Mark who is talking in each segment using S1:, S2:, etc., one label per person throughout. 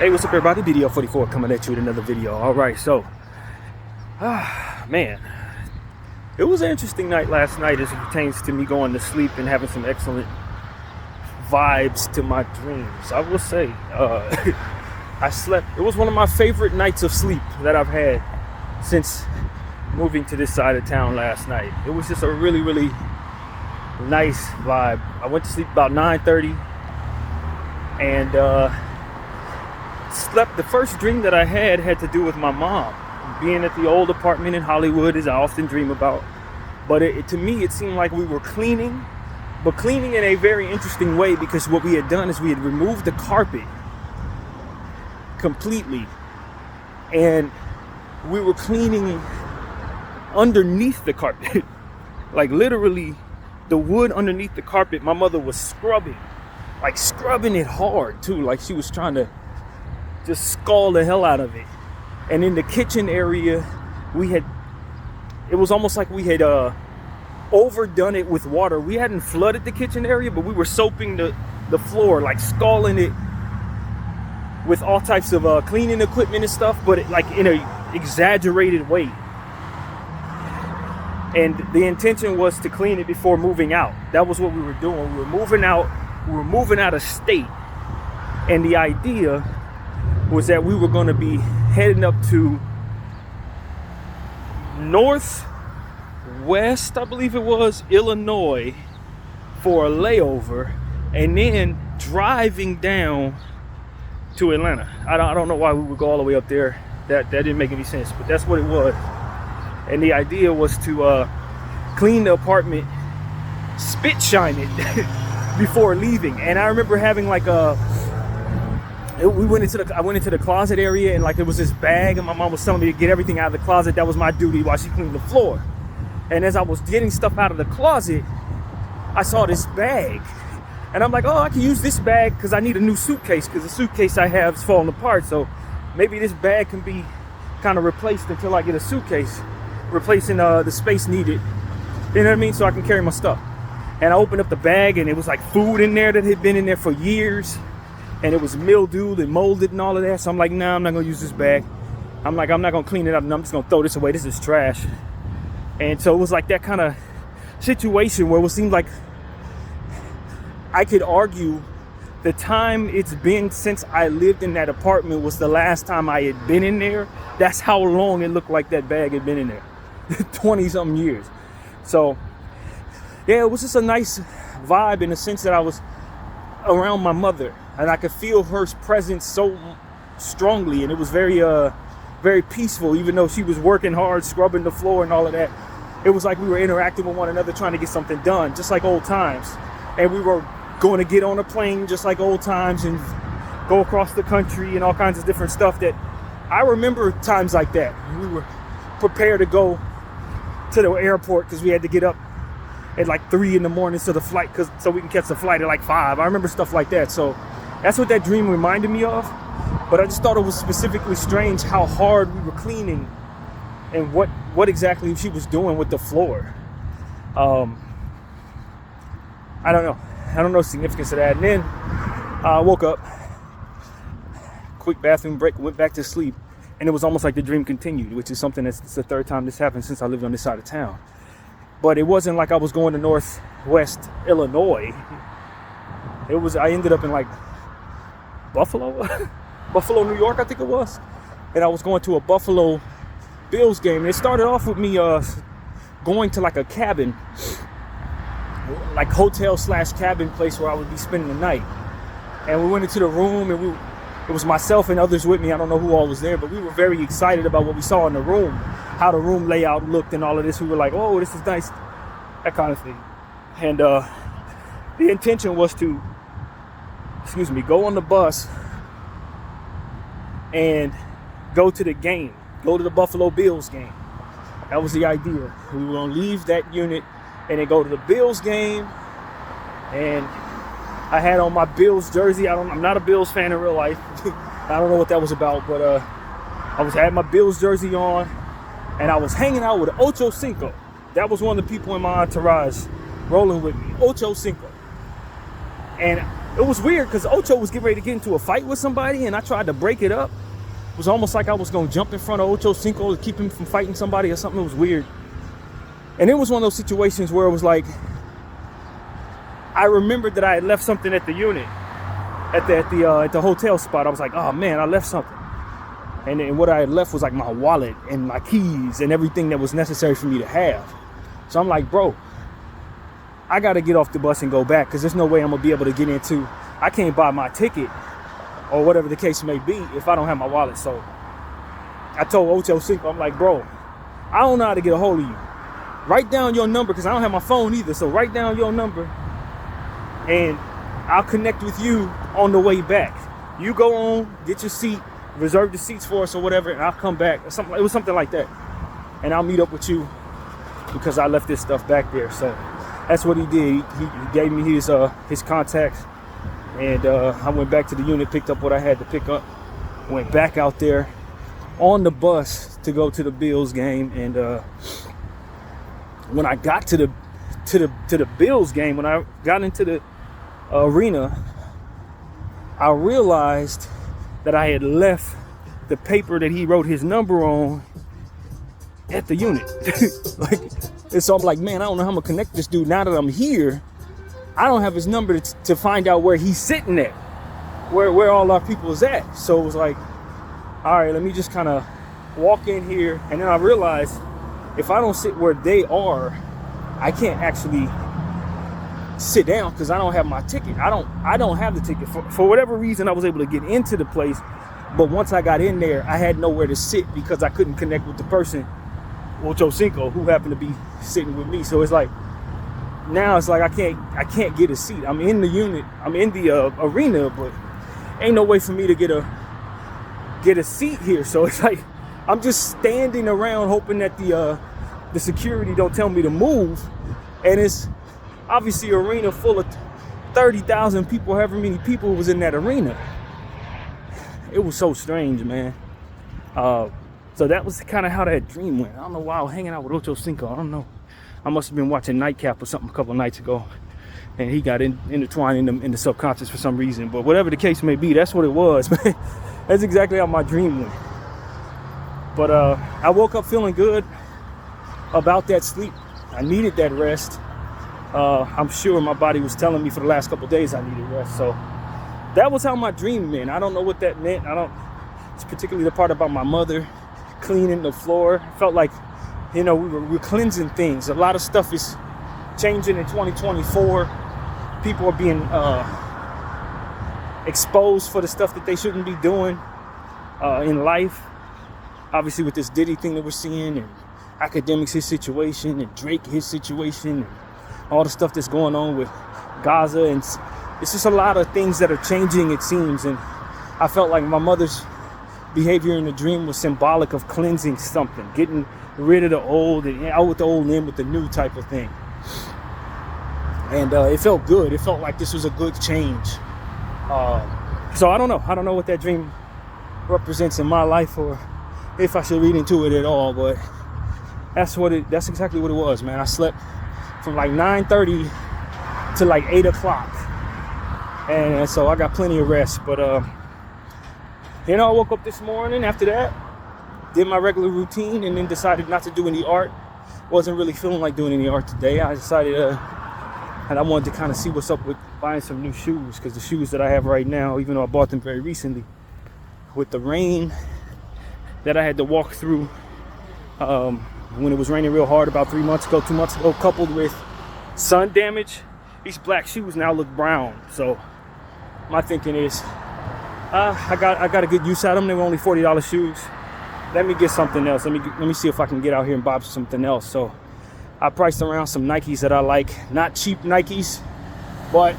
S1: Hey, what's up everybody? BDF 44 coming at you with another video. Alright, so man, it was an interesting night last night as it pertains to me going to sleep and having some excellent vibes to my dreams. I will say, I slept. It was one of my favorite nights of sleep that I've had since moving to this side of town last night. It was just a really, really nice vibe. I went to sleep about 9:30 and slept. The first dream that I had to do with my mom being at the old apartment in Hollywood, as I often dream about. But to me, it seemed like we were cleaning, but cleaning in a very interesting way, because what we had done is we had removed the carpet completely, and we were cleaning underneath the carpet. Like literally the wood underneath the carpet. My mother was scrubbing it hard too, like she was trying to just scald the hell out of it. And in the kitchen area, it was almost like we had overdone it with water. We hadn't flooded the kitchen area, but we were soaping the floor, like scalding it with all types of cleaning equipment and stuff, but like in a exaggerated way. And the intention was to clean it before moving out. That was what we were doing. We were moving out of state. And the idea was that we were going to be heading up to northwest, I believe it was, Illinois for a layover, and then driving down to Atlanta. I don't know why we would go all the way up there. That didn't make any sense, but that's what it was. And the idea was to clean the apartment, spit shine it before leaving. And I remember having like I went into the closet area, and like there was this bag, and my mom was telling me to get everything out of the closet. That was my duty while she cleaned the floor. And as I was getting stuff out of the closet, I saw this bag, and I'm like, oh, I can use this bag because I need a new suitcase, because the suitcase I have is falling apart. So maybe this bag can be kind of replaced until I get a suitcase, replacing the space needed. You know what I mean? So I can carry my stuff. And I opened up the bag, and it was like food in there that had been in there for years. And it was mildewed and molded and all of that. So I'm like, nah, I'm not gonna use this bag. I'm not gonna clean it up, and I'm just gonna throw this away. This is trash. And so it was like that kind of situation where it seemed like I could argue the time it's been since I lived in that apartment was the last time I had been in there. That's how long it looked like that bag had been in there. 20 something years. So yeah, it was just a nice vibe in the sense that I was around my mother, and I could feel her presence so strongly, and it was very very peaceful. Even though she was working hard, scrubbing the floor and all of that, it was like we were interacting with one another, trying to get something done, just like old times. And we were going to get on a plane just like old times and go across the country and all kinds of different stuff. That I remember times like that. We were prepared to go to the airport because we had to get up at like 3 in the morning to the flight, so we can catch the flight at like 5. I remember stuff like that. So that's what that dream reminded me of. But I just thought it was specifically strange how hard we were cleaning, and what exactly she was doing with the floor. I don't know the significance of that. And then I woke up, quick bathroom break, went back to sleep, and it was almost like the dream continued, which is something it's the third time this happened since I lived on this side of town. But it wasn't like I was going to northwest Illinois. I ended up in like Buffalo, New York, I think it was. And I was going to a Buffalo Bills game. And it started off with me going to like a cabin, like hotel/cabin place where I would be spending the night. And we went into the room, and it was myself and others with me. I don't know who all was there, but we were very excited about what we saw in the room, how the room layout looked and all of this. We were like, oh, this is nice, that kind of thing. And the intention was to, go on the bus and go to the game, go to the Buffalo Bills game. That was the idea. We were going to leave that unit and then go to the Bills game. And I had on my Bills jersey. I'm not a Bills fan in real life. I don't know what that was about, but I had my Bills jersey on, and I was hanging out with Ocho Cinco. That was one of the people in my entourage rolling with me, Ocho Cinco. And it was weird because Ocho was getting ready to get into a fight with somebody, and I tried to break it up. It was almost like I was going to jump in front of Ocho Cinco to keep him from fighting somebody or something. It was weird. And it was one of those situations where it was like, I remembered that I had left something at the unit, at the hotel spot. I was like, oh man, I left something. And what I had left was like my wallet and my keys and everything that was necessary for me to have. So I'm like, bro, I got to get off the bus and go back because there's no way I'm going to be able to get into. I can't buy my ticket or whatever the case may be if I don't have my wallet. So I told Ocho Cinco, I'm like, bro, I don't know how to get a hold of you. Write down your number because I don't have my phone either. So write down your number and I'll connect with you on the way back. You go on, get your seat, reserve the seats for us or whatever, and I'll come back. It was something like that. And I'll meet up with you because I left this stuff back there. So that's what he did. He gave me his contacts, and I went back to the unit, picked up what I had to pick up, went back out there on the bus to go to the Bills game. And when I got to the Bills game, when I got into the arena, I realized that I had left the paper that he wrote his number on at the unit. And so I'm like, man, I don't know how I'm gonna connect this dude now that I'm here. I don't have his number to find out where he's sitting at, where all our people is at. So it was like, all right, let me just kind of walk in here. And then I realized if I don't sit where they are, I can't actually sit down because I don't have my ticket. I don't have the ticket. For whatever reason, I was able to get into the place, but once I got in there, I had nowhere to sit because I couldn't connect with the person, Ocho Cinco, who happened to be sitting with me. So it's like, now it's like I can't get a seat. I'm in the unit, I'm in the arena, but ain't no way for me to get a seat here. So it's like I'm just standing around hoping that the security don't tell me to move. And it's obviously an arena full of 30,000 people, however many people was in that arena. It was so strange, man. So that was kind of how that dream went. I don't know why I was hanging out with Ocho Cinco. I don't know. I must have been watching Nightcap or something a couple of nights ago, and he got intertwined in the subconscious for some reason. But whatever the case may be, that's what it was, man. That's exactly how my dream went. But I woke up feeling good about that sleep. I needed that rest. I'm sure my body was telling me for the last couple of days I needed rest. So that was how my dream went. I don't know what that meant. It's particularly the part about my mother cleaning the floor. I felt like, you know, we're cleansing things. A lot of stuff is changing in 2024. People are being exposed for the stuff that they shouldn't be doing in life. Obviously with this Diddy thing that we're seeing, and academics, his situation, and Drake, his situation, and all the stuff that's going on with Gaza. And it's just a lot of things that are changing, it seems. And I felt like my mother's behavior in the dream was symbolic of cleansing something, getting rid of the old and out with the old in with the new type of thing. And it felt good. It felt like this was a good change. So I don't know what that dream represents in my life, or if I should read into it at all, but that's exactly what it was, man. I slept from like 9:30 to like 8 o'clock. And so I got plenty of rest. But you know, I woke up this morning after that, did my regular routine, and then decided not to do any art. Wasn't really feeling like doing any art today. I decided and I wanted to kind of see what's up with buying some new shoes, because the shoes that I have right now, even though I bought them very recently, with the rain that I had to walk through when it was raining real hard about 2 months ago, coupled with sun damage, these black shoes now look brown. So my thinking is, I got a good use out of them. They were only $40 shoes. Let me get something else. Let me see if I can get out here and buy something else. So I priced around some Nikes that I like. Not cheap Nikes, but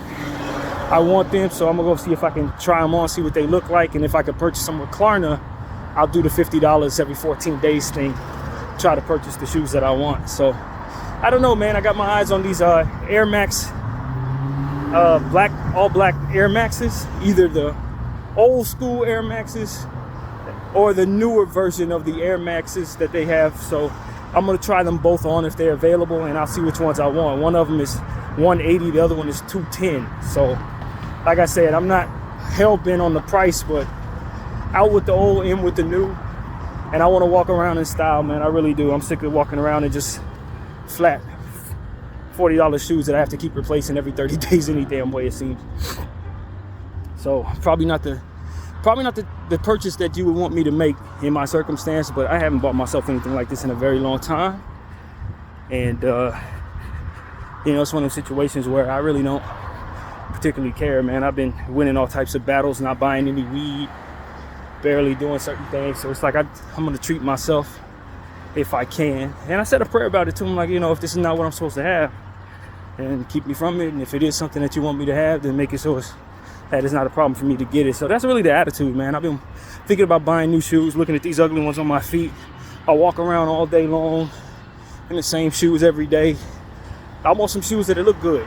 S1: I want them. So I'm gonna go see if I can try them on, see what they look like. And if I can purchase them with Klarna, I'll do the $50 every 14 days thing. Try to purchase the shoes that I want. So I don't know, man. I got my eyes on these Air Max, all black Air Maxes, either the old school Air Maxes or the newer version of the Air Maxes that they have. So I'm gonna try them both on if they're available, and I'll see which ones I want. One of them is $180, the other one is $210. So like I said, I'm not hell-bent on the price, but out with the old, in with the new. And I want to walk around in style, man. I really do. I'm sick of walking around in just flat $40 shoes that I have to keep replacing every 30 days any damn way, it seems. So probably not the purchase that you would want me to make in my circumstance, but I haven't bought myself anything like this in a very long time. And you know, it's one of those situations where I really don't particularly care, man. I've been winning all types of battles, not buying any weed, barely doing certain things. So it's like I'm gonna treat myself if I can. And I said a prayer about it too. I'm like, you know, if this is not what I'm supposed to have, and keep me from it. And if it is something that you want me to have, then make it so that it's not a problem for me to get it. So that's really the attitude, man. I've been thinking about buying new shoes, looking at these ugly ones on my feet. I walk around all day long in the same shoes every day. I want some shoes that look good.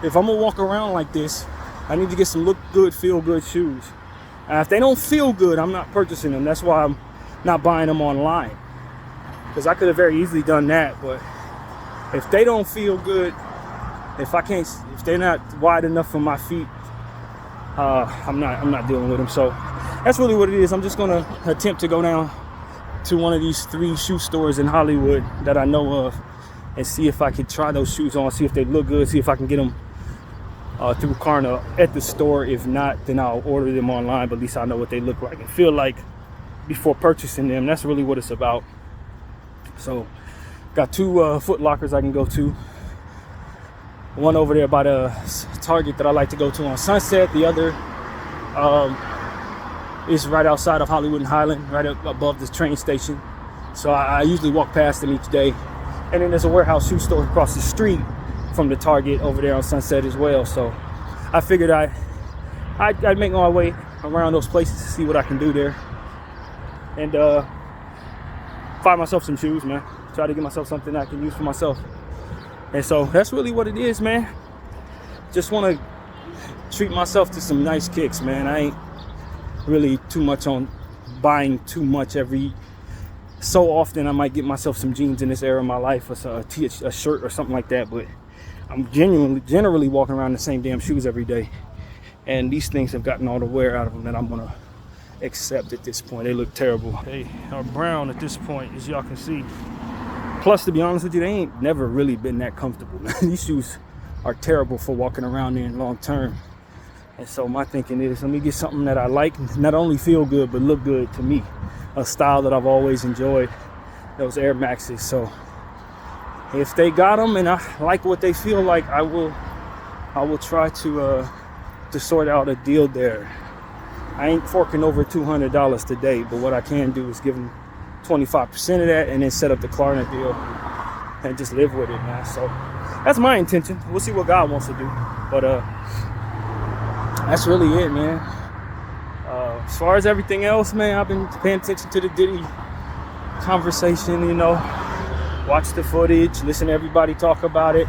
S1: If I'm gonna walk around like this, I need to get some look good, feel good shoes. And if they don't feel good, I'm not purchasing them. That's why I'm not buying them online. Because I could have very easily done that, but if they don't feel good, if they're not wide enough for my feet, I'm not dealing with them. So that's really what it is. I'm just gonna attempt to go down to one of these 3 shoe stores in Hollywood that I know of and see if I can try those shoes on, see if they look good, see if I can get them through Klarna at the store. If not, then I'll order them online, but at least I know what they look like and feel like before purchasing them. That's really what it's about. So got 2 Foot Lockers I can go to. One over there by the Target that I like to go to on Sunset. The other is right outside of Hollywood and Highland, right up above the train station. So I usually walk past them each day. And then there's a warehouse shoe store across the street from the Target over there on Sunset as well. So I figured I'd make my way around those places to see what I can do there. And find myself some shoes, man. Try to get myself something I can use for myself. And so that's really what it is, man. Just want to treat myself to some nice kicks, man. I ain't really too much on buying too much every so often. I might get myself some jeans in this era of my life, or a shirt or something like that, but I'm generally walking around in the same damn shoes every day. And these things have gotten all the wear out of them that I'm gonna accept at this point. They look terrible. They are brown at this point, as y'all can see. Plus, to be honest with you, they ain't never really been that comfortable. These shoes are terrible for walking around in long term. And so my thinking is, let me get something that I like, not only feel good, but look good to me. A style that I've always enjoyed, those Air Maxes. So if they got them and I like what they feel like, I will try to sort out a deal there. I ain't forking over $200 today, but what I can do is give them 25% of that and then set up the Klarna deal and just live with it, man. So that's my intention. We'll see what God wants to do, but that's really it, man. As far as everything else, man, I've been paying attention to the Diddy conversation, you know, watch the footage, listen to everybody talk about it,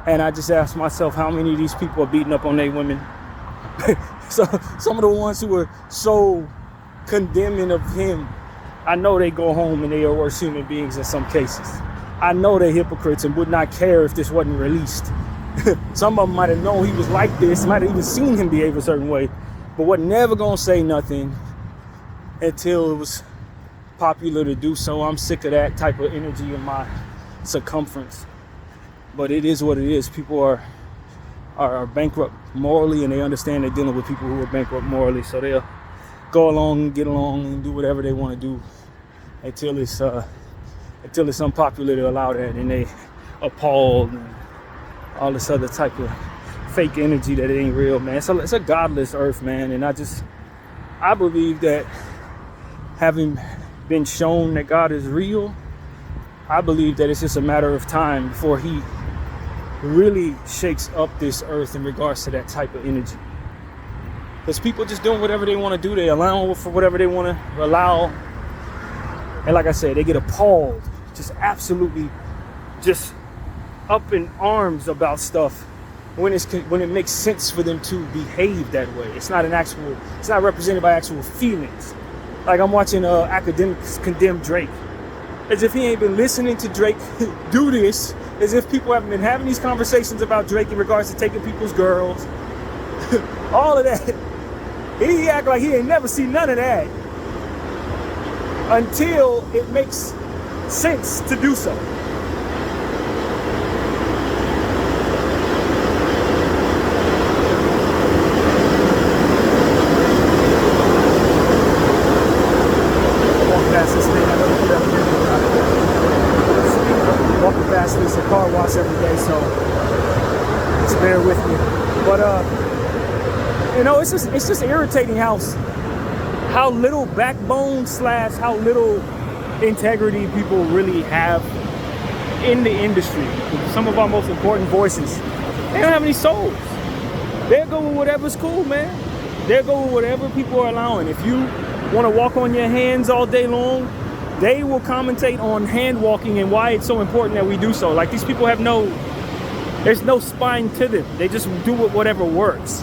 S1: and I just asked myself, how many of these people are beating up on their women? So some of the ones who were so condemning of him, I know they go home and they are worse human beings in some cases. I know they're hypocrites and would not care if this wasn't released. Some of them might have known he was like this, might have even seen him behave a certain way, but were never gonna say nothing until it was popular to do so. I'm sick of that type of energy in my circumference. But it is what it is. People are bankrupt morally, and they understand they're dealing with people who are bankrupt morally, so they'll go along and get along and do whatever they want to do until it's unpopular to allow that, and they appalled and all this other type of fake energy that it ain't real, man. So it's a godless earth, man, and I believe that having been shown that God is real, I believe that it's just a matter of time before he really shakes up this earth in regards to that type of energy. Because people just doing whatever they want to do. They allow for whatever they want to allow. And like I said, they get appalled, just absolutely just up in arms about stuff when it makes sense for them to behave that way. It's not represented by actual feelings. Like I'm watching academics condemn Drake, as if he ain't been listening to Drake do this, as if people haven't been having these conversations about Drake in regards to taking people's girls, all of that. He act like he ain't never seen none of that until it makes sense to do so. Walking past this car wash every day, so just bear with me. But it's just irritating how little backbone / how little integrity people really have in the industry. Some of our most important voices, they don't have any souls. They'll go with whatever's cool, man. They'll go with whatever people are allowing. If you want to walk on your hands all day long, they will commentate on hand walking and why it's so important that we do so. Like, these people there's no spine to them. They just do whatever works.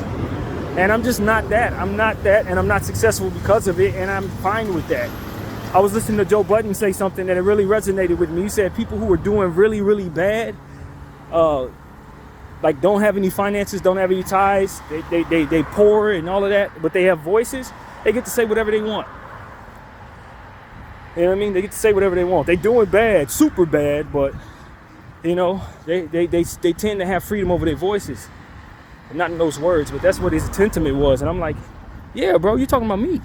S1: And I'm just not that. I'm not that, and I'm not successful because of it, and I'm fine with that. I was listening to Joe Budden say something that it really resonated with me. He said people who are doing really, really bad, like don't have any finances, don't have any ties, they poor and all of that, but they have voices, they get to say whatever they want. You know what I mean? They get to say whatever they want. They doing bad, super bad, but you know, they tend to have freedom over their voices. Not in those words, but that's what his sentiment was. And I'm like, yeah, bro, you're talking about me.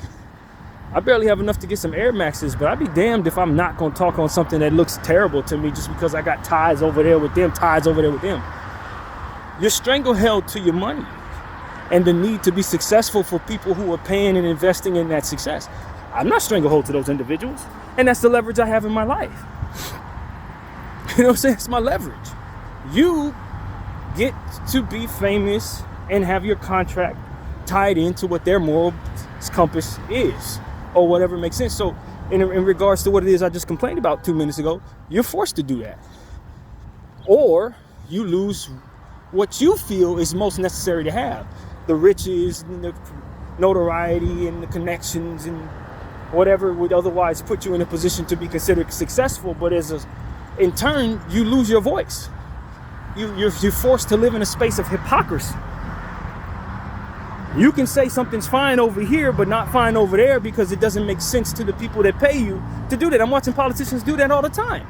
S1: I barely have enough to get some Air Maxes, but I'd be damned if I'm not going to talk on something that looks terrible to me just because I got ties over there with them, ties over there with them. You're strangled to your money and the need to be successful for people who are paying and investing in that success. I'm not stranglehold to those individuals, and that's the leverage I have in my life. You know what I'm saying? It's my leverage. You get to be famous and have your contract tied into what their moral compass is, or whatever makes sense. So in regards to what it is I just complained about 2 minutes ago, you're forced to do that, or you lose what you feel is most necessary to have: the riches and the notoriety and the connections and whatever would otherwise put you in a position to be considered successful. But in turn, you lose your voice. You're forced to live in a space of hypocrisy. You can say something's fine over here, but not fine over there because it doesn't make sense to the people that pay you to do that. I'm watching politicians do that all the time.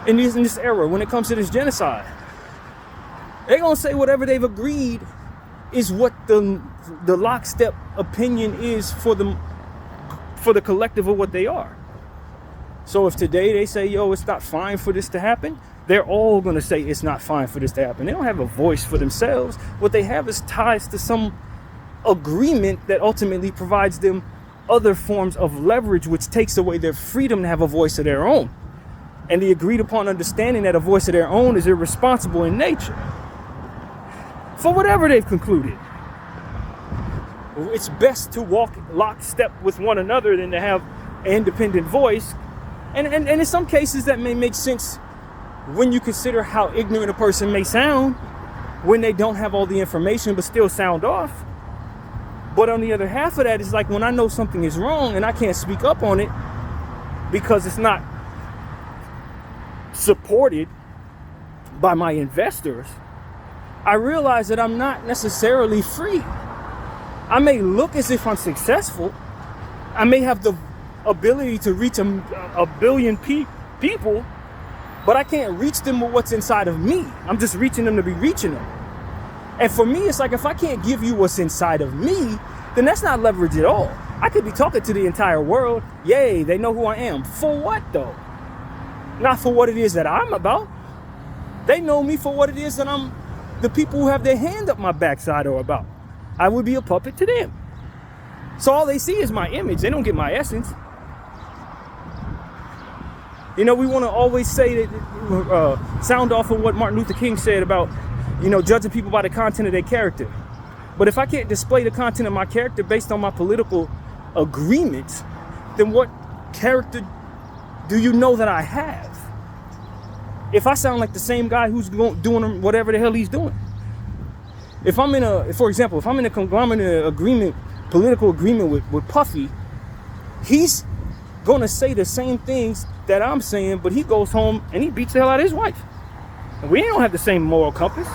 S1: In this era, when it comes to this genocide, they're gonna say whatever they've agreed is what the lockstep opinion is for the collective of what they are. So if today they say, yo, it's not fine for this to happen, they're all going to say it's not fine for this to happen. They don't have a voice for themselves. What they have is ties to some agreement that ultimately provides them other forms of leverage, which takes away their freedom to have a voice of their own. And the agreed upon understanding that a voice of their own is irresponsible in nature. For whatever they've concluded. It's best to walk lockstep with one another than to have an independent voice. And in some cases that may make sense when you consider how ignorant a person may sound when they don't have all the information but still sound off. But on the other half of that is like when I know something is wrong and I can't speak up on it because it's not supported by my investors, I realize that I'm not necessarily free. I may look as if I'm successful. I may have the ability to reach a billion people, but I can't reach them with what's inside of me. I'm just reaching them to be reaching them. And for me, it's like if I can't give you what's inside of me, then that's not leverage at all. I could be talking to the entire world. Yay, they know who I am. For what though? Not for what it is that I'm about. They know me for what it is that the people who have their hand up my backside are about. I would be a puppet to them. So all they see is my image. They don't get my essence. You know, we want to always say that, sound off of what Martin Luther King said about, judging people by the content of their character. But if I can't display the content of my character based on my political agreements, then what character do you know that I have? If I sound like the same guy who's doing whatever the hell he's doing. For example, if I'm in a conglomerate agreement, political agreement with Puffy, he's going to say the same things that I'm saying, but he goes home and he beats the hell out of his wife. And we don't have the same moral compass.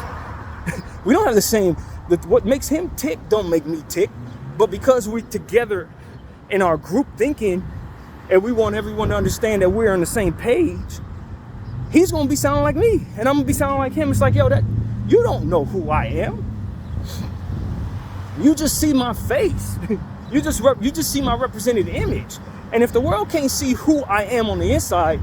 S1: We don't have the same What makes him tick don't make me tick. But because we're together in our group thinking and we want everyone to understand that we're on the same page, he's going to be sounding like me and I'm going to be sounding like him. It's like, yo, that you don't know who I am. You just see my face. You just see my represented image. And if the world can't see who I am on the inside,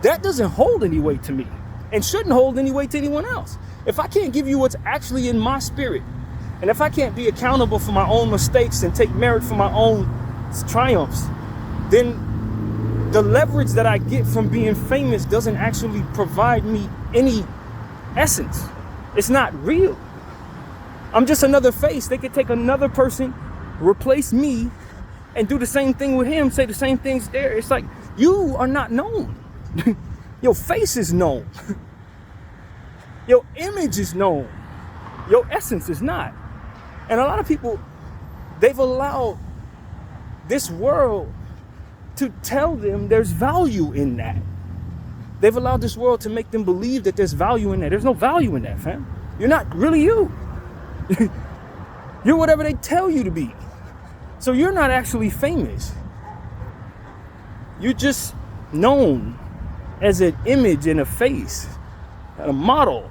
S1: that doesn't hold any weight to me and shouldn't hold any weight to anyone else. If I can't give you what's actually in my spirit, and if I can't be accountable for my own mistakes and take merit for my own triumphs, then the leverage that I get from being famous doesn't actually provide me any essence. It's not real. I'm just another face. They could take another person, replace me, and do the same thing with him, say the same things there. It's like, you are not known. Your face is known. Your image is known. Your essence is not. And a lot of people, they've allowed this world to tell them there's value in that. They've allowed this world to make them believe that there's value in that. There's no value in that, fam. You're not really you. You're whatever they tell you to be. So you're not actually famous. You're just known as an image and a face, a model.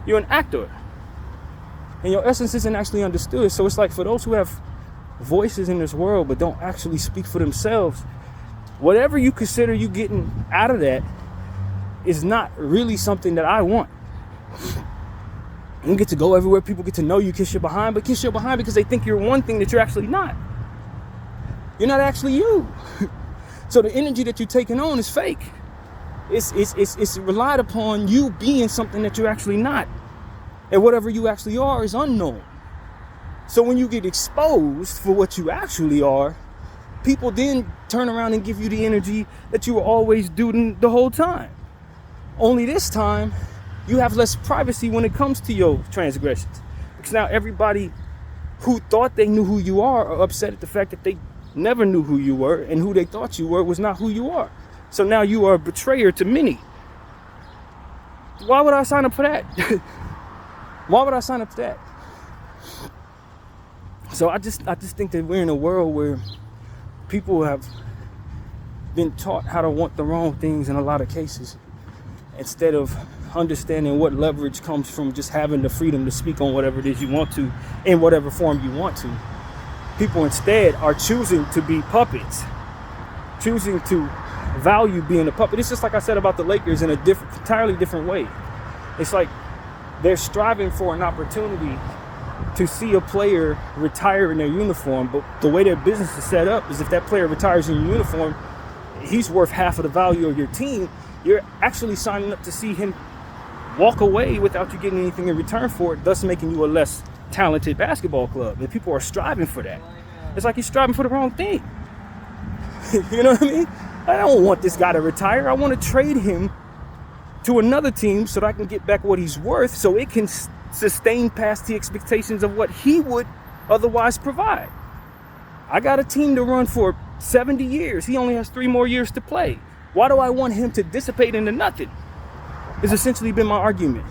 S1: You're an actor. And your essence isn't actually understood. So it's like, for those who have voices in this world but don't actually speak for themselves, whatever you consider you getting out of that is not really something that I want. You get to go everywhere, people get to know you, kiss your behind, but kiss your behind because they think you're one thing that you're actually not. You're not actually you. So the energy that you're taking on is fake. It's relied upon you being something that you're actually not. And whatever you actually are is unknown. So when you get exposed for what you actually are, people then turn around and give you the energy that you were always doing the whole time. Only this time, you have less privacy when it comes to your transgressions. Because now everybody who thought they knew who you are upset at the fact that they never knew who you were, and who they thought you were was not who you are. So now you are a betrayer to many. Why would I sign up for that? Why would I sign up for that? So I just think that we're in a world where people have been taught how to want the wrong things in a lot of cases, instead of understanding what leverage comes from just having the freedom to speak on whatever it is you want to, in whatever form you want to. People instead are choosing to be puppets, choosing to value being a puppet. It's just like I said about the Lakers in a entirely different way. It's like they're striving for an opportunity to see a player retire in their uniform, but the way their business is set up is if that player retires in your uniform, he's worth half of the value of your team. You're actually signing up to see him walk away without you getting anything in return for it, thus making you a less talented basketball club. And people are striving for that. It's like you're striving for the wrong thing. You know what I mean? I don't want this guy to retire. I want to trade him to another team so that I can get back what he's worth, so it can sustain past the expectations of what he would otherwise provide. I got a team to run for 70 years. He only has 3 more years to play. Why do I want him to dissipate into nothing? It's essentially been my argument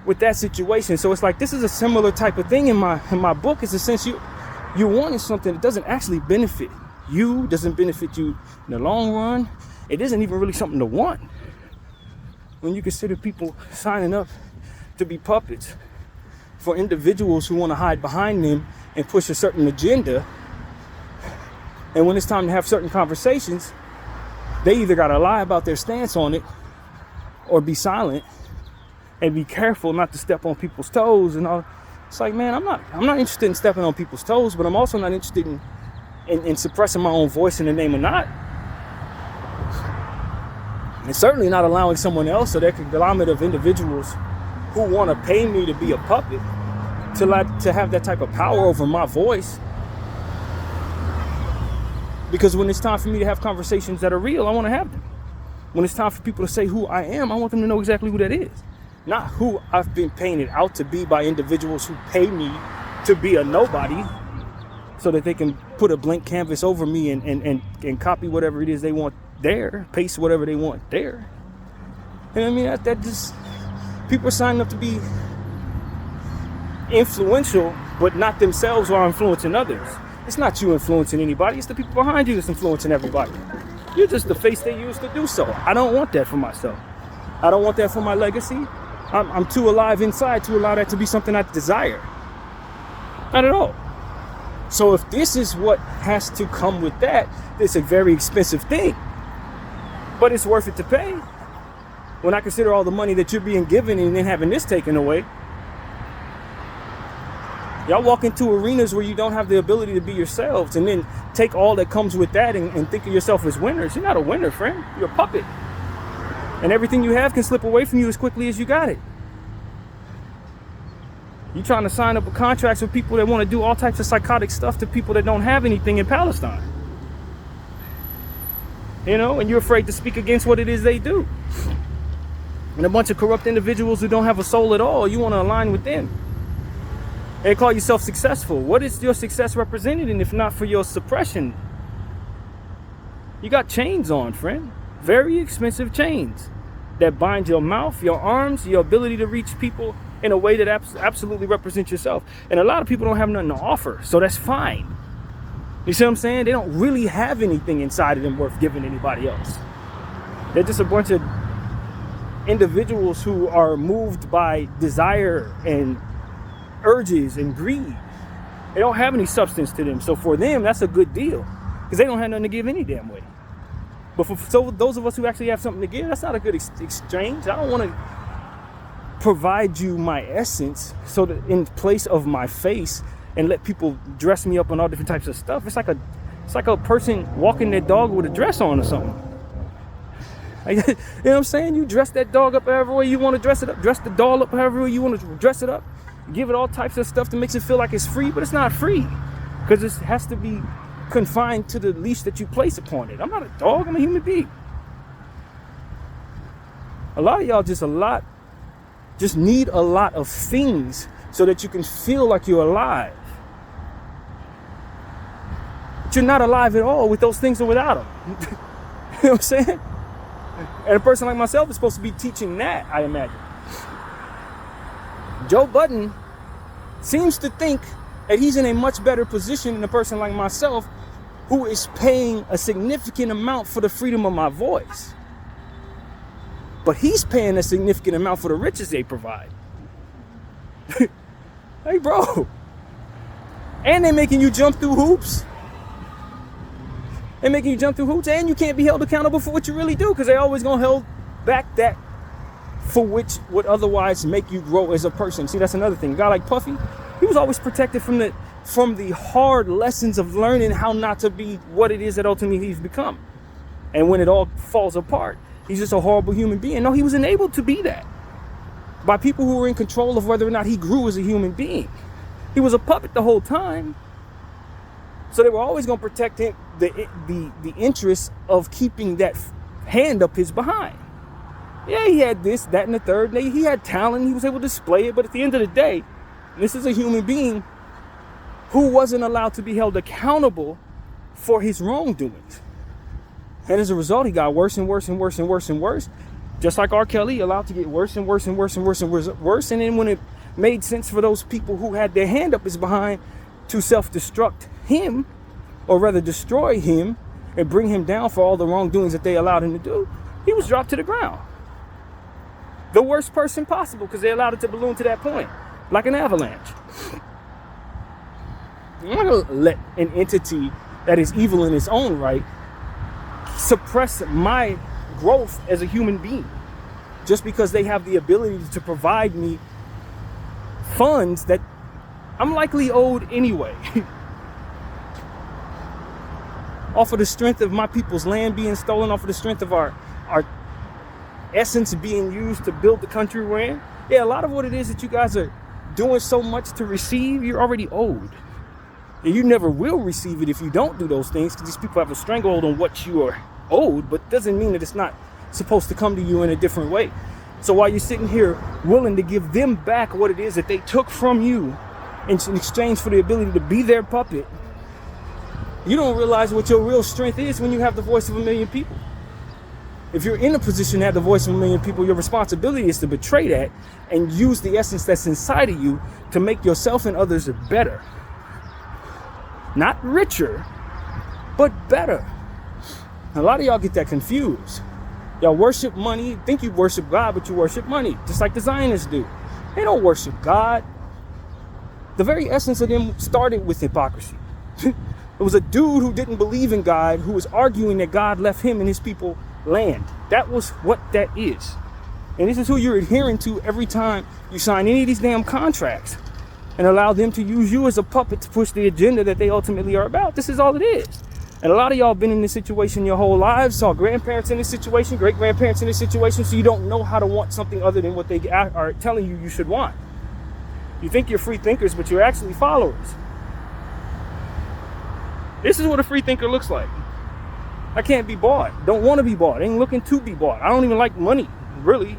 S1: with that situation. So it's like, this is a similar type of thing in my book. It's a sense you're wanting something that doesn't actually benefit you, doesn't benefit you in the long run. It isn't even really something to want. When you consider people signing up to be puppets for individuals who want to hide behind them and push a certain agenda, and when it's time to have certain conversations, they either got to lie about their stance on it or be silent and be careful not to step on people's toes and all. It's like, man, I'm not interested in stepping on people's toes, but I'm also not interested in suppressing my own voice in the name of not. And certainly not allowing someone else or their conglomerate of individuals who want to pay me to be a puppet to have that type of power over my voice. Because when it's time for me to have conversations that are real, I want to have them. When it's time for people to say who I am, I want them to know exactly who that is. Not who I've been painted out to be by individuals who pay me to be a nobody so that they can put a blank canvas over me and copy whatever it is they want there, paste whatever they want there. And I mean, that just, people are signing up to be influential, but not themselves are influencing others. It's not you influencing anybody. It's the people behind you that's influencing everybody. You're just the face they use to do so. I don't want that for myself. I don't want that for my legacy. I'm too alive inside to allow that to be something I desire. Not at all. So if this is what has to come with that, it's a very expensive thing. But it's worth it to pay. When I consider all the money that you're being given and then having this taken away. Y'all walk into arenas where you don't have the ability to be yourselves and then take all that comes with that and think of yourself as winners. You're not a winner, friend. You're a puppet. And everything you have can slip away from you as quickly as you got it. You're trying to sign up contracts with people that want to do all types of psychotic stuff to people that don't have anything in Palestine. You know, and you're afraid to speak against what it is they do. And a bunch of corrupt individuals who don't have a soul at all, you want to align with them. They call yourself successful. What is your success represented in if not for your suppression? You got chains on, friend. Very expensive chains that bind your mouth, your arms, your ability to reach people in a way that absolutely represents yourself. And a lot of people don't have nothing to offer, so that's fine. You see what I'm saying? They don't really have anything inside of them worth giving anybody else. They're just a bunch of individuals who are moved by desire and urges and greed. They don't have any substance to them. So for them, that's a good deal because they don't have nothing to give any damn way. But for those of us who actually have something to give, that's not a good exchange. I don't want to provide you my essence so that in place of my face and let people dress me up on all different types of stuff. It's like a person walking their dog with a dress on or something. You know what I'm saying? You dress that dog up however way you want to dress it up. Dress the doll up however way you want to dress it up. Give it all types of stuff that makes it feel like it's free, but it's not free because it has to be confined to the leash that you place upon it. I'm not a dog, I'm a human being. A lot of y'all just need a lot of things so that you can feel like you're alive. But you're not alive at all with those things or without them. You know what I'm saying? And a person like myself is supposed to be teaching that, I imagine. Joe Budden seems to think that he's in a much better position than a person like myself who is paying a significant amount for the freedom of my voice. But he's paying a significant amount for the riches they provide. Hey, bro. And they're making you jump through hoops. They're making you jump through hoops, and you can't be held accountable for what you really do because they're always going to hold back that for which would otherwise make you grow as a person. See, that's another thing. A guy like Puffy, he was always protected from the hard lessons of learning how not to be what it is that ultimately he's become. And when it all falls apart, he's just a horrible human being. No, he was enabled to be that by people who were in control of whether or not he grew as a human being. He was a puppet the whole time. So they were always going to protect him, the interest of keeping that hand up his behind. Yeah, he had this, that, and the third. He had talent. He was able to display it. But at the end of the day, this is a human being who wasn't allowed to be held accountable for his wrongdoings. And as a result, he got worse and worse and worse and worse and worse. Just like R. Kelly, allowed to get worse and worse and worse and worse and worse. And then when it made sense for those people who had their hand up his behind to self-destruct him, or rather destroy him and bring him down for all the wrongdoings that they allowed him to do, he was dropped to the ground. The worst person possible because they allowed it to balloon to that point, like an avalanche. I'm not going to let an entity that is evil in its own right suppress my growth as a human being just because they have the ability to provide me funds that I'm likely owed anyway. Off of the strength of my people's land being stolen, off of the strength of our essence being used to build the country we're in. Yeah, a lot of what it is that you guys are doing so much to receive, you're already owed. And you never will receive it if you don't do those things because these people have a stranglehold on what you are owed, but doesn't mean that it's not supposed to come to you in a different way. So while you're sitting here willing to give them back what it is that they took from you in exchange for the ability to be their puppet, you don't realize what your real strength is when you have the voice of a million people. If you're in a position to have the voice of a million people, your responsibility is to betray that and use the essence that's inside of you to make yourself and others better. Not richer, but better. A lot of y'all get that confused. Y'all worship money, think you worship God, but you worship money, just like the Zionists do. They don't worship God. The very essence of them started with hypocrisy. It was a dude who didn't believe in God, who was arguing that God left him and his people land. That was what that is. And this is who you're adhering to every time you sign any of these damn contracts and allow them to use you as a puppet to push the agenda that they ultimately are about. This is all it is. And a lot of y'all been in this situation your whole lives, saw grandparents in this situation, great-grandparents in this situation, so you don't know how to want something other than what they are telling you should want. You think you're free thinkers, but you're actually followers. This is what a free thinker looks like. I can't be bought. Don't want to be bought. Ain't looking to be bought. I don't even like money, really.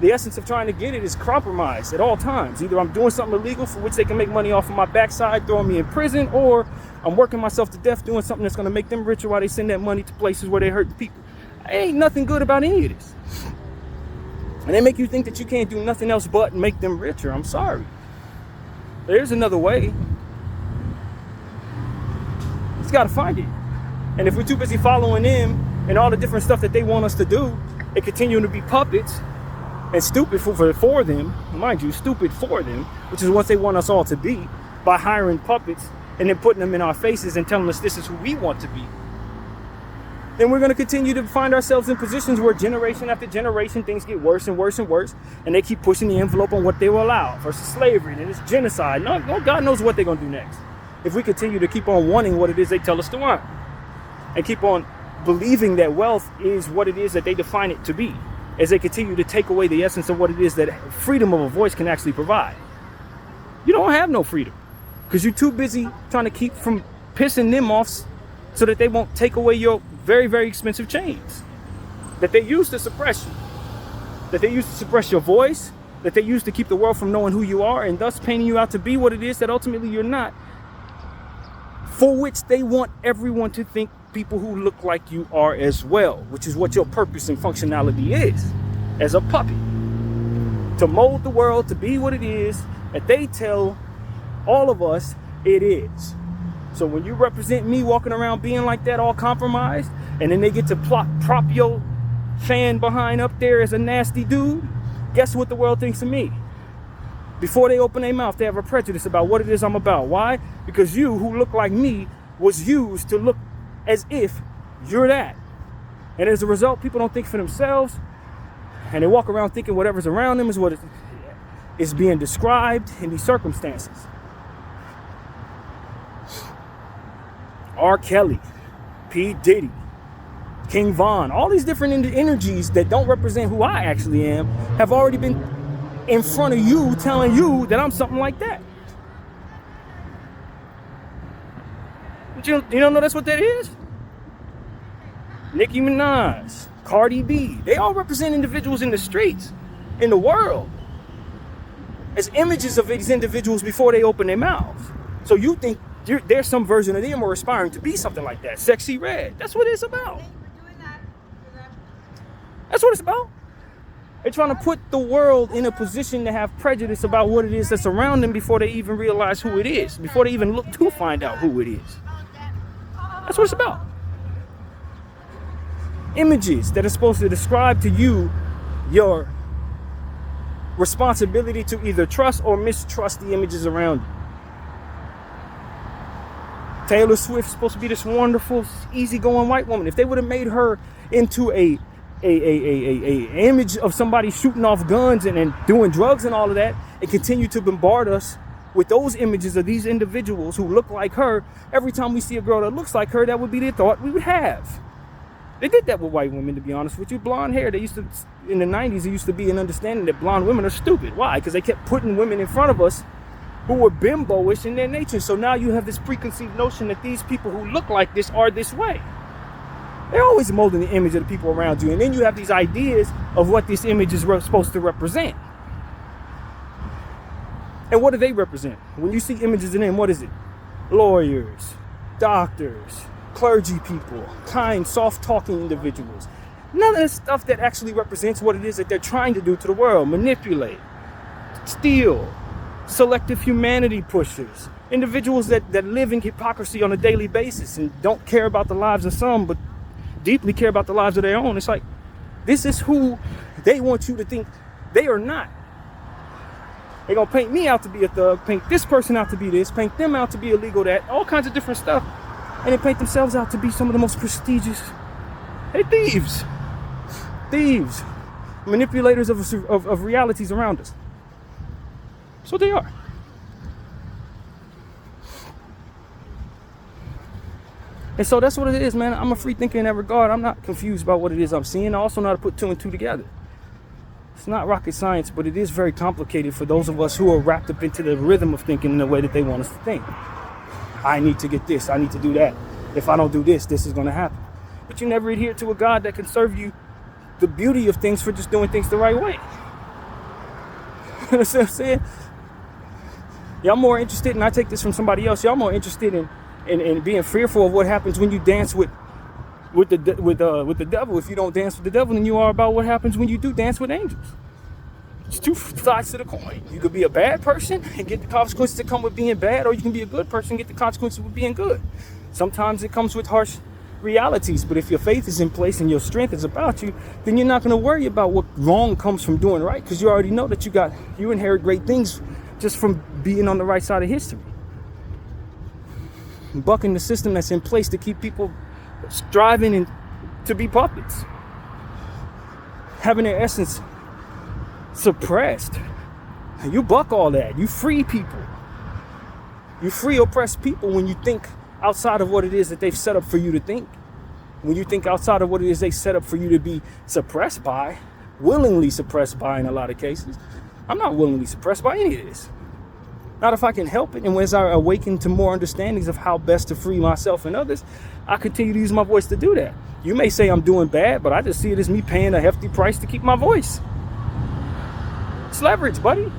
S1: The essence of trying to get it is compromised at all times. Either I'm doing something illegal for which they can make money off of my backside, throwing me in prison, or I'm working myself to death doing something that's going to make them richer while they send that money to places where they hurt the people. Ain't nothing good about any of this. And they make you think that you can't do nothing else but make them richer. I'm sorry. There's another way. You just got to find it. And if we're too busy following them and all the different stuff that they want us to do and continuing to be puppets and stupid for them, mind you, stupid for them, which is what they want us all to be, by hiring puppets and then putting them in our faces and telling us this is who we want to be, then we're going to continue to find ourselves in positions where generation after generation things get worse and worse and worse, and they keep pushing the envelope on what they will allow versus slavery, and it's genocide. No, God knows what they're going to do next if we continue to keep on wanting what it is they tell us to want and keep on believing that wealth is what it is that they define it to be, as they continue to take away the essence of what it is that freedom of a voice can actually provide. You don't have no freedom because you're too busy trying to keep from pissing them off so that they won't take away your very, very expensive chains that they use to suppress you, that they use to suppress your voice, that they use to keep the world from knowing who you are and thus painting you out to be what it is that ultimately you're not, for which they want everyone to think people who look like you are as well, which is what your purpose and functionality is as a puppet, to mold the world to be what it is that they tell all of us it is. So when you represent me walking around being like that, all compromised, and then they get to prop your fan behind up there as a nasty dude, guess what the world thinks of me? Before they open their mouth, they have a prejudice about what it is I'm about. Why? Because you, who look like me, was used to look as if you're that. And as a result, people don't think for themselves, and they walk around thinking whatever's around them is what is being described in these circumstances. R. Kelly, P. Diddy, King Von, all these different energies that don't represent who I actually am have already been in front of you telling you that I'm something like that. But you don't know that's what that is? Nicki Minaj, Cardi B, they all represent individuals in the streets, in the world, as images of these individuals before they open their mouths. So you think there's some version of them or aspiring to be something like that. Sexy Red. That's what it's about. That's what it's about. They're trying to put the world in a position to have prejudice about what it is that's around them before they even realize who it is, before they even look to find out who it is. That's what it's about. Images that are supposed to describe to you your responsibility to either trust or mistrust the images around you. Taylor Swift's supposed to be this wonderful, easygoing white woman. If they would have made her into a image of somebody shooting off guns and doing drugs and all of that, and continue to bombard us with those images of these individuals who look like her, every time we see a girl that looks like her, that would be the thought we would have. They did that with white women, to be honest with you. Blonde hair, they used to, in the 90s, there used to be an understanding that blonde women are stupid. Why? Because they kept putting women in front of us who were bimbo-ish in their nature. So now you have this preconceived notion that these people who look like this are this way. They're always molding the image of the people around you. And then you have these ideas of what this image is supposed to represent. And what do they represent? When you see images of them, what is it? Lawyers, doctors, clergy people, kind, soft-talking individuals, None of the stuff that actually represents what it is that they're trying to do to the world. Manipulate, steal, selective humanity pushers, individuals that live in hypocrisy on a daily basis and don't care about the lives of some, but deeply care about the lives of their own. It's like, this is who they want you to think they are not. They're going to paint me out to be a thug, paint this person out to be this, paint them out to be illegal that, all kinds of different stuff. And they paint themselves out to be some of the most prestigious. Hey, thieves. Thieves. Manipulators of realities around us. That's what they are. And so that's what it is, man. I'm a free thinker in that regard. I'm not confused about what it is I'm seeing. I also know how to put two and two together. It's not rocket science, but it is very complicated for those of us who are wrapped up into the rhythm of thinking in the way that they want us to think. I need to get this. I need to do that. If I don't do this, this is going to happen. But you never adhere to a God that can serve you the beauty of things for just doing things the right way. You know what I'm saying? Y'all more interested, and I take this from somebody else, y'all more interested in being fearful of what happens when you dance with the devil. If you don't dance with the devil, than you are about what happens when you do dance with angels. It's two sides to the coin. You could be a bad person and get the consequences that come with being bad, or you can be a good person and get the consequences with being good. Sometimes it comes with harsh realities, but if your faith is in place and your strength is about you, then you're not going to worry about what wrong comes from doing right, because you already know that you inherit great things just from being on the right side of history. Bucking the system that's in place to keep people striving to be puppets, having their essence suppressed. You buck all that. You free people. You free oppressed people when you think outside of what it is that they've set up for you to think. When you think outside of what it is they set up for you to be suppressed by, willingly suppressed by in a lot of cases. I'm not willingly suppressed by any of this. Not if I can help it. And as I awaken to more understandings of how best to free myself and others, I continue to use my voice to do that. You may say I'm doing bad, but I just see it as me paying a hefty price to keep my voice. It's leverage, buddy.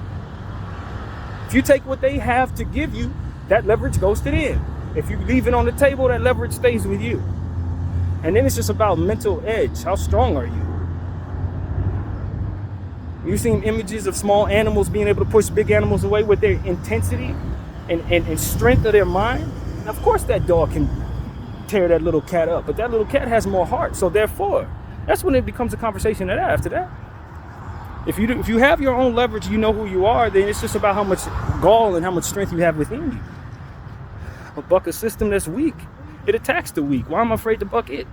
S1: If you take what they have to give you, that leverage goes to them. If you leave it on the table, that leverage stays with you. And then it's just about mental edge. How strong are you? You've seen images of small animals being able to push big animals away with their intensity and strength of their mind. And of course that dog can tear that little cat up, but that little cat has more heart. So therefore, that's when it becomes a conversation after that. If you have your own leverage, you know who you are, then it's just about how much gall and how much strength you have within you. A buck a system that's weak, it attacks the weak. Why am I afraid to buck it?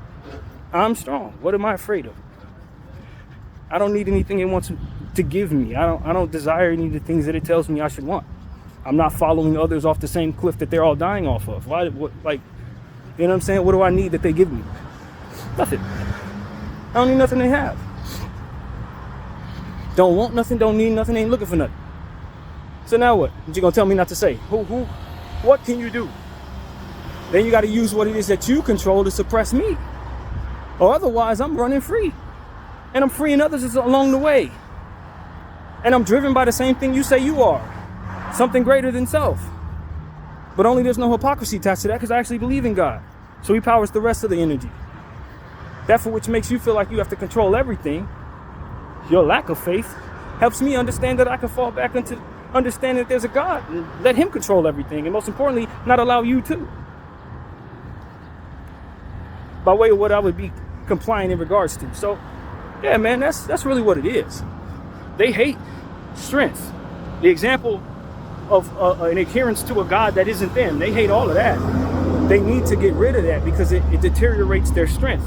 S1: I'm strong. What am I afraid of? I don't need anything it wants to give me. I don't desire any of the things that it tells me I should want. I'm not following others off the same cliff that they're all dying off of. Why? You know what I'm saying? What do I need that they give me? Nothing. I don't need nothing they have. Don't want nothing, don't need nothing, ain't looking for nothing. So now what? What you gonna tell me not to say? What can you do? Then you gotta use what it is that you control to suppress me. Or otherwise, I'm running free. And I'm freeing others along the way. And I'm driven by the same thing you say you are. Something greater than self. But only there's no hypocrisy attached to that, because I actually believe in God. So he powers the rest of the energy. That for which makes you feel like you have to control everything, your lack of faith, helps me understand that I can fall back into understanding that there's a God and let him control everything. And most importantly, not allow you to. By way of what I would be complying in regards to. So, yeah, man, that's really what it is. They hate strength. The example of an adherence to a God that isn't them. They hate all of that. They need to get rid of that because it deteriorates their strength,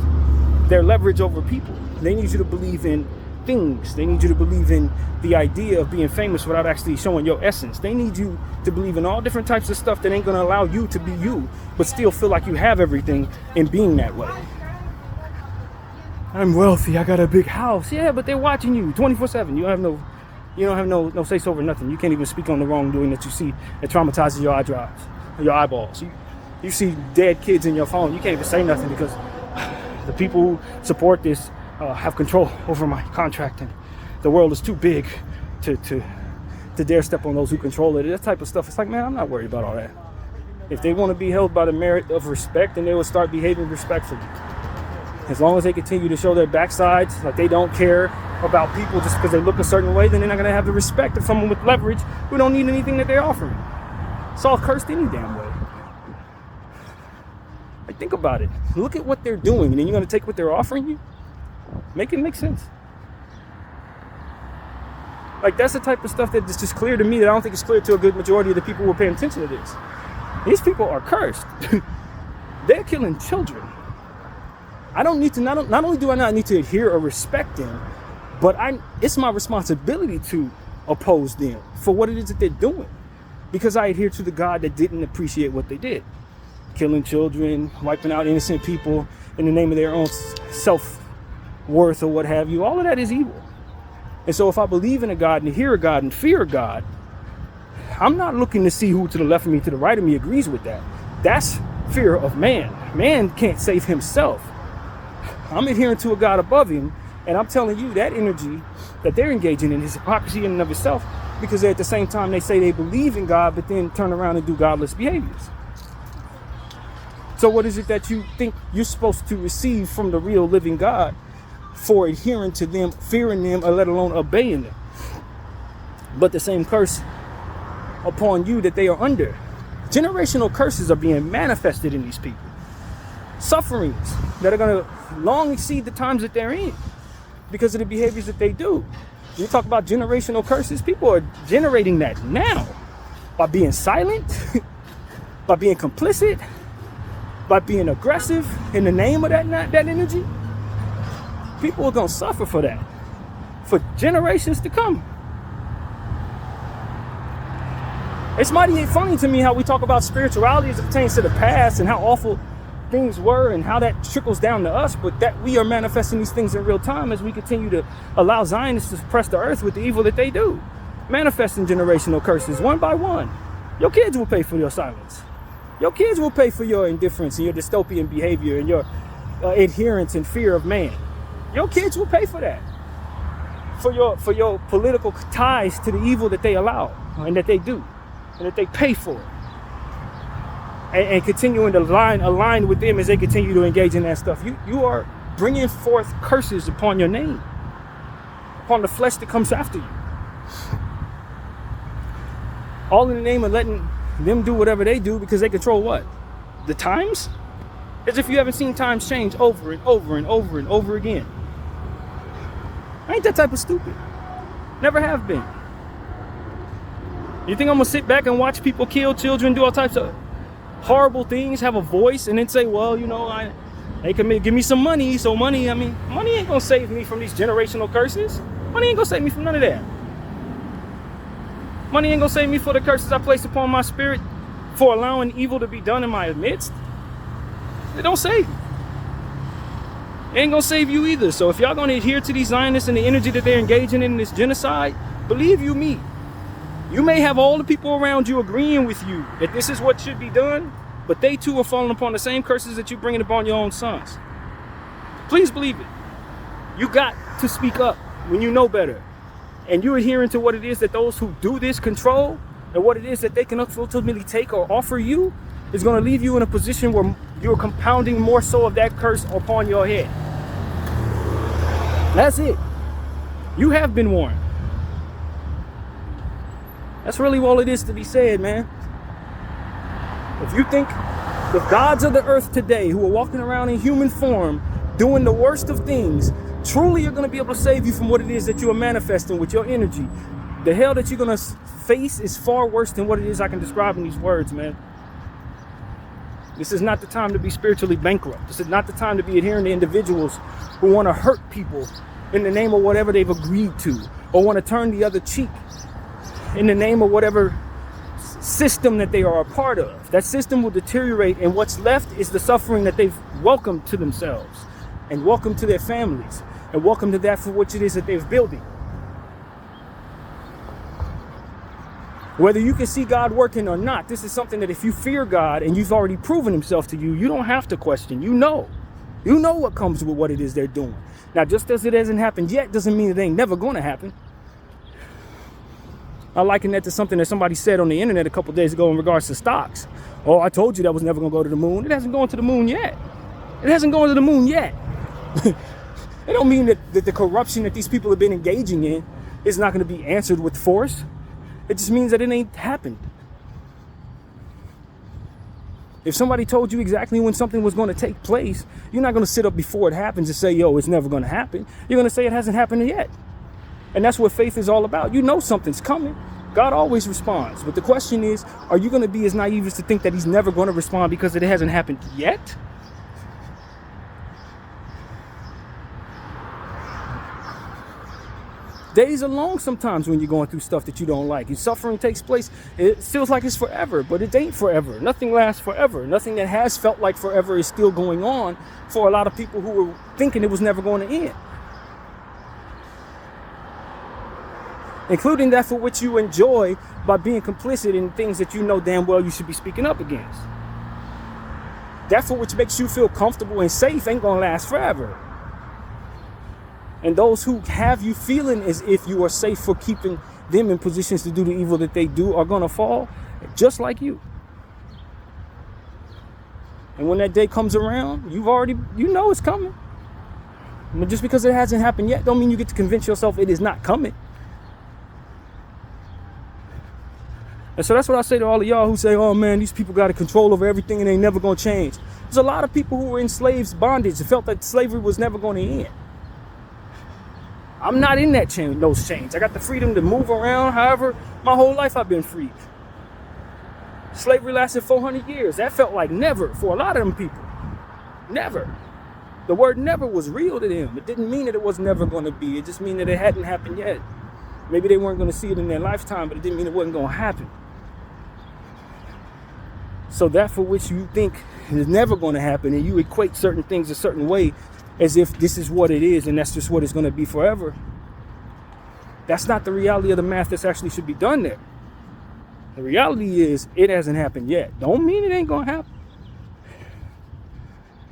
S1: their leverage over people. They need you to believe in things. They need you to believe in the idea of being famous without actually showing your essence. They need you to believe in all different types of stuff that ain't going to allow you to be you, but still feel like you have everything in being that way. I'm wealthy. I got a big house. Yeah, but they're watching you 24/7. You don't have no say so over nothing. You can't even speak on the wrongdoing that you see that traumatizes your eye drives, your eyeballs. You see dead kids in your phone. You can't even say nothing because the people who support this have control over my contract, and the world is too big to dare step on those who control it. That type of stuff. It's like, man, I'm not worried about all that. If they want to be held by the merit of respect, then they will start behaving respectfully. As long as they continue to show their backsides, like they don't care about people just because they look a certain way, then they're not going to have the respect of someone with leverage who don't need anything that they're offering. It's all cursed any damn way. Like, think about it. Look at what they're doing, and then you're going to take what they're offering you? Make it make sense. Like, that's the type of stuff that is just clear to me that I don't think it's clear to a good majority of the people who are paying attention to this. These people are cursed. They're killing children. I don't need to, not only do I not need to adhere or respect them, but it's my responsibility to oppose them for what it is that they're doing. Because I adhere to the God that didn't appreciate what they did. Killing children, wiping out innocent people in the name of their own self-worth or what have you. All of that is evil. And so if I believe in a God and hear a God and fear a God, I'm not looking to see who to the left of me, to the right of me agrees with that. That's fear of man. Man can't save himself. I'm adhering to a God above him, and I'm telling you that energy that they're engaging in is hypocrisy in and of itself, because at the same time they say they believe in God, but then turn around and do godless behaviors. So what is it that you think you're supposed to receive from the real living God for adhering to them, fearing them, or let alone obeying them? But the same curse upon you that they are under. Generational curses are being manifested in these people. Sufferings that are going to long exceed the times that they're in because of the behaviors that they do. You talk about generational curses, people are generating that now by being silent, by being complicit, by being aggressive in the name of that energy. People are going to suffer for that for generations to come. It's mighty funny to me how we talk about spirituality as it pertains to the past and how awful things were and how that trickles down to us, but that we are manifesting these things in real time as we continue to allow Zionists to suppress the earth with the evil that they do. Manifesting generational curses one by one. Your kids will pay for your silence. Your kids will pay for your indifference and your dystopian behavior and your adherence and fear of man. Your kids will pay for that. For your political ties to the evil that they allow and that they do and that they pay for. And continuing to align with them as they continue to engage in that stuff. You are bringing forth curses upon your name, upon the flesh that comes after you. All in the name of letting them do whatever they do because they control what? The times? As if you haven't seen times change over and over and over and over again. I ain't that type of stupid. Never have been. You think I'm gonna sit back and watch people kill children, do all types of horrible things, have a voice, and then say, well, you know, they can give me some money, so money ain't gonna save me from these generational curses. Money ain't gonna save me from none of that. Money ain't gonna save me for the curses I place upon my spirit for allowing evil to be done in my midst. It don't save you. It ain't gonna save you either. So if y'all gonna adhere to these Zionists and the energy that they're engaging in this genocide, believe you me, you may have all the people around you agreeing with you that this is what should be done, but they too are falling upon the same curses that you're bringing upon your own sons. Please believe it. You got to speak up when you know better. And you're adhering to what it is that those who do this control and what it is that they can ultimately take or offer you is going to leave you in a position where you're compounding more so of that curse upon your head. That's it. You have been warned. That's really all it is to be said, man. If you think the gods of the earth today who are walking around in human form doing the worst of things truly are going to be able to save you from what it is that you are manifesting with your energy, the hell that you're going to face is far worse than what it is I can describe in these words, man. This is not the time to be spiritually bankrupt. This is not the time to be adhering to individuals who want to hurt people in the name of whatever they've agreed to, or want to turn the other cheek in the name of whatever system that they are a part of. That system will deteriorate, and what's left is the suffering that they've welcomed to themselves and welcomed to their families and welcomed to that for which it is that they're building. Whether you can see God working or not, this is something that if you fear God and you've already proven himself to you, you don't have to question. You know what comes with what it is they're doing. Now, just as it hasn't happened yet doesn't mean it ain't never going to happen. I liken that to something that somebody said on the internet a couple days ago in regards to stocks. Oh, I told you that was never going to go to the moon. It hasn't gone to the moon yet. It hasn't gone to the moon yet. It don't mean that the corruption that these people have been engaging in is not going to be answered with force. It just means that it ain't happened. If somebody told you exactly when something was going to take place, you're not going to sit up before it happens and say, yo, it's never going to happen. You're going to say it hasn't happened yet. And that's what faith is all about. You know something's coming. God always responds. But the question is, are you going to be as naive as to think that he's never going to respond because it hasn't happened yet? Days are long sometimes when you're going through stuff that you don't like. And suffering takes place. It feels like it's forever, but it ain't forever. Nothing lasts forever. Nothing that has felt like forever is still going on for a lot of people who were thinking it was never going to end. Including that for which you enjoy by being complicit in things that you know damn well you should be speaking up against. That for which makes you feel comfortable and safe ain't going to last forever. And those who have you feeling as if you are safe for keeping them in positions to do the evil that they do are going to fall just like you. And when that day comes around, you know it's coming. But just because it hasn't happened yet don't mean you get to convince yourself it is not coming. And so that's what I say to all of y'all who say, oh man, these people got a control over everything and they never going to change. There's a lot of people who were in slaves' bondage and felt that slavery was never going to end. I'm not in those chains. I got the freedom to move around. However, my whole life I've been free. Slavery lasted 400 years. That felt like never for a lot of them people. Never. The word never was real to them. It didn't mean that it was never going to be. It just mean that it hadn't happened yet. Maybe they weren't going to see it in their lifetime, but it didn't mean it wasn't going to happen. So that for which you think is never going to happen and you equate certain things a certain way as if this is what it is and that's just what it's going to be forever. That's not the reality of the math that actually should be done there. The reality is it hasn't happened yet. Don't mean it ain't going to happen.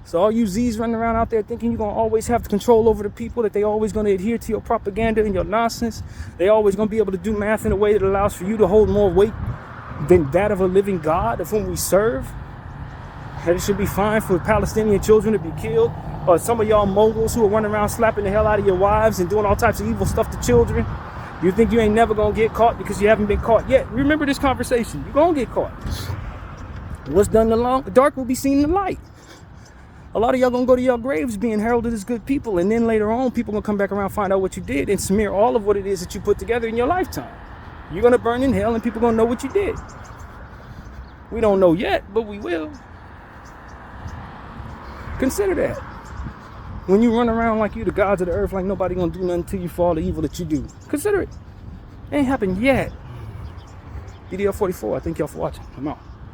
S1: So all you Z's running around out there thinking you're going to always have control over the people, that they always going to adhere to your propaganda and your nonsense. They always going to be able to do math in a way that allows for you to hold more weight than that of a living God of whom we serve. That it should be fine for Palestinian children to be killed. Or some of y'all moguls who are running around slapping the hell out of your wives and doing all types of evil stuff to children. You think you ain't never going to get caught because you haven't been caught yet. Remember this conversation. You're going to get caught. What's done in the dark will be seen in the light. A lot of y'all going to go to your graves being heralded as good people. And then later on, people going to come back around, find out what you did and smear all of what it is that you put together in your lifetime. You're going to burn in hell and people going to know what you did. We don't know yet, but we will. Consider that. When you run around like you the gods of the earth, like nobody gonna do nothing to you for all the evil that you do. Consider it. It ain't happened yet. BDF 44, I thank y'all for watching. I'm out.